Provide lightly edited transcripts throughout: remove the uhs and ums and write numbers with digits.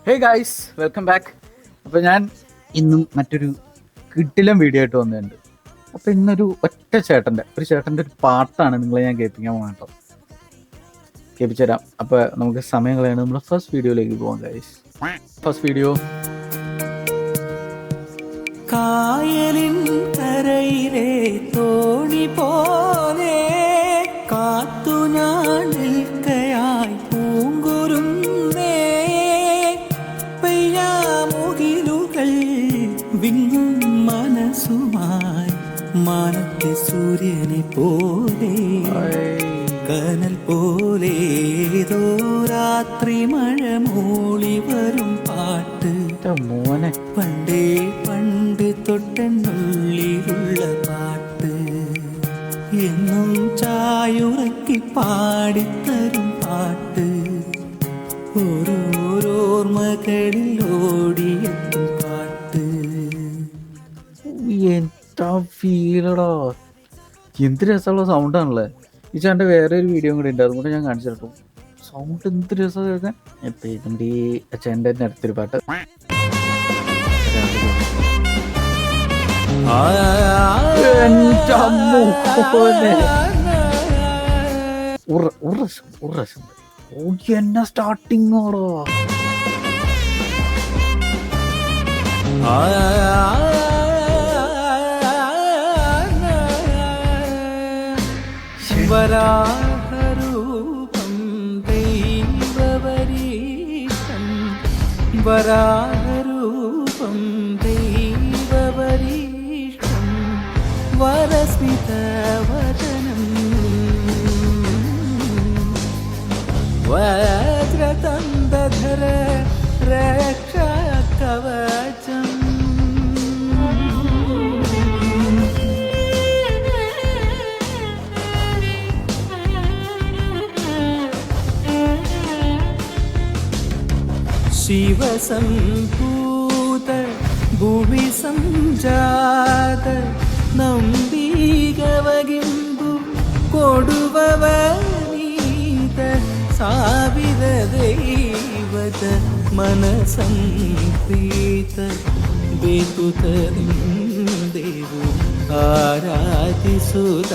Hey guys, welcome back. അപ്പോൾ ഞാൻ ഇന്നും മറ്റൊരു കിടിലൻ വീഡിയോ ആയിട്ട് വന്നിട്ടുണ്ട്. അപ്പോൾ ഇന്നൊരു ചേട്ടൻ്റെ ഒരു പാട്ടാണ് നിങ്ങളെ ഞാൻ കേൾപ്പിക്കാൻ പോകാം കേട്ടോ. കേൾപ്പിച്ചു തരാം. അപ്പോൾ നമുക്ക് സമയം കളയാണ്. നമ്മുടെ ഫസ്റ്റ് വീഡിയോയിലേക്ക് പോകാം ഗായ്സ്. First video. കായലിൻ കരയിലെ തോണി പോലെ കാത്തു ഞാൻ നിൽക്കയായി പൂങ്കുരുന്നേ, പെയ്യാമുകിലുകൾ വിങ്ങും മനസ്സുമായി മാനത്തെ സൂര്യനെ പോലെ കനൽ പോലെ ഏതോ രാത്രി മഴ മൂളി വരും പാട്ട് മോനെ, പണ്ടേ പണ്ട് തൊട്ടെന്നുള്ളിലുള്ള പാട്ട് എന്നും ചായുറക്കി പാടിത്തരും പാട്ട് ഓരോരോർമകളിൽ ഓടിയെത്തും പാട്ട്. എന്താ ഫീലടാ, എന്ത് രസമുള്ള സൗണ്ടാണല്ലേ. ഈ ചേട്ടൻ്റെ വേറെ ഒരു വീഡിയോ കൂടി ഉണ്ട്, അതും കൂടെ ഞാൻ കാണിച്ചു കേട്ടോ. സൗണ്ട് എന്ത് രസം കേൾക്കാൻ. ഇപ്പം നമ്മുടെ ഈ ചേട്ടൻ്റെ അടുത്തൊരു പാട്ട്. എന്നെ സ്റ്റാർട്ടിങ്ങോടോ. വരാഹരൂപം ദൈവവരീഷ്ടം, വരാഹരൂപം ദൈവവരീഷ്ടം, വരസ്മിതവദനം വജ്രതന്തധര രക്ഷകവചം. ശിവസംഭൂത ഭുവി സംജാത നമ്പീകവകിംബു കൊടുവവനീത സാവിത ദൈവത മനസംപ്രീത ബേതുതരിം ദേവു ആരാധിസുത.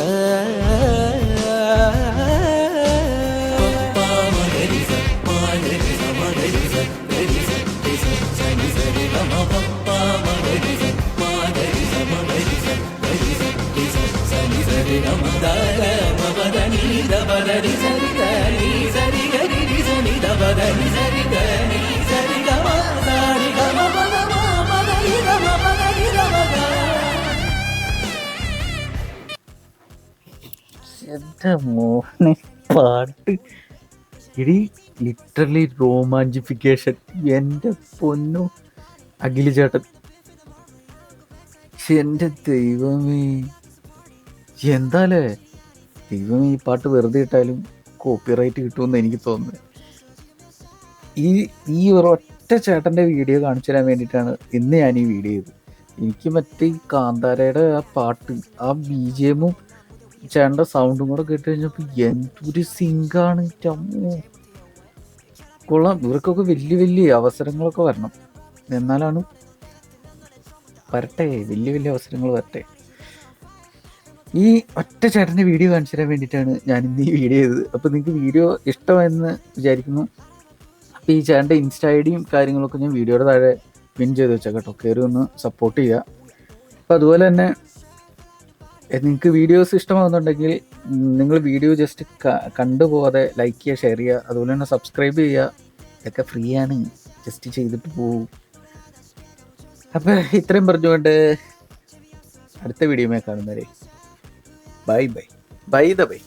എന്റെ മോനെ പാട്ട് ഇടി ലിറ്ററലി റോമാഞ്ചിഫിക്കേഷൻ. എൻ്റെ പൊന്നു അഖില് ചേട്ടൻ, എൻ്റെ ദൈവമേ എന്താലേ. ദൈവമേ, ഈ പാട്ട് വെറുതെ ഇട്ടാലും കോപ്പിറൈറ്റ് കിട്ടുമെന്ന് എനിക്ക് തോന്നുന്നത്. ഈ ഒരൊറ്റ ചേട്ടൻ്റെ വീഡിയോ കാണിച്ചു തരാൻ വേണ്ടിയിട്ടാണ് ഇന്ന് ഞാൻ ഈ വീഡിയോ ചെയ്തത്. എനിക്ക് മറ്റേ ഈ കാന്താരയുടെ ആ പാട്ട്, ആ BGM-ഉം ചേട്ടൻ്റെ സൗണ്ടും കൂടെ കേട്ട് കഴിഞ്ഞപ്പോൾ എന്തൊരു സിങ്കാണ്. ചമ്മോ, കൊള്ളാം. ഇവർക്കൊക്കെ വലിയ വലിയ അവസരങ്ങളൊക്കെ വരണം, എന്നാലാണ് വരട്ടെ, വലിയ വലിയ അവസരങ്ങൾ വരട്ടെ. ഈ ഒറ്റ ചേട്ടൻ്റെ വീഡിയോ കാണിച്ചു തരാൻ വേണ്ടിയിട്ടാണ് ഞാൻ ഇന്ന് ഈ വീഡിയോ ചെയ്തത്. അപ്പോൾ നിങ്ങൾക്ക് വീഡിയോ ഇഷ്ടമായെന്ന് വിചാരിക്കുന്നു. അപ്പോൾ ഈ ചേട്ടൻ്റെ ഇൻസ്റ്റ ഐഡിയും കാര്യങ്ങളൊക്കെ ഞാൻ വീഡിയോയുടെ താഴെ പിൻ ചെയ്ത് വെച്ചാൽ കേട്ടോ, കയറി ഒന്ന് സപ്പോർട്ട് ചെയ്യുക. അപ്പോൾ അതുപോലെ തന്നെ നിങ്ങൾക്ക് വീഡിയോസ് ഇഷ്ടമാകുന്നുണ്ടെങ്കിൽ നിങ്ങൾ വീഡിയോ ജസ്റ്റ് കണ്ടുപോകാതെ ലൈക്ക് ചെയ്യുക, ഷെയർ ചെയ്യുക, അതുപോലെ തന്നെ സബ്സ്ക്രൈബ് ചെയ്യുക. ഇതൊക്കെ ഫ്രീ ആണ്, ജസ്റ്റ് ചെയ്തിട്ട് പോവും. അപ്പോൾ ഇത്രയും പറഞ്ഞുകൊണ്ട് അടുത്ത വീഡിയോയിൽ കാണുന്നവരെ bye bye. By the by.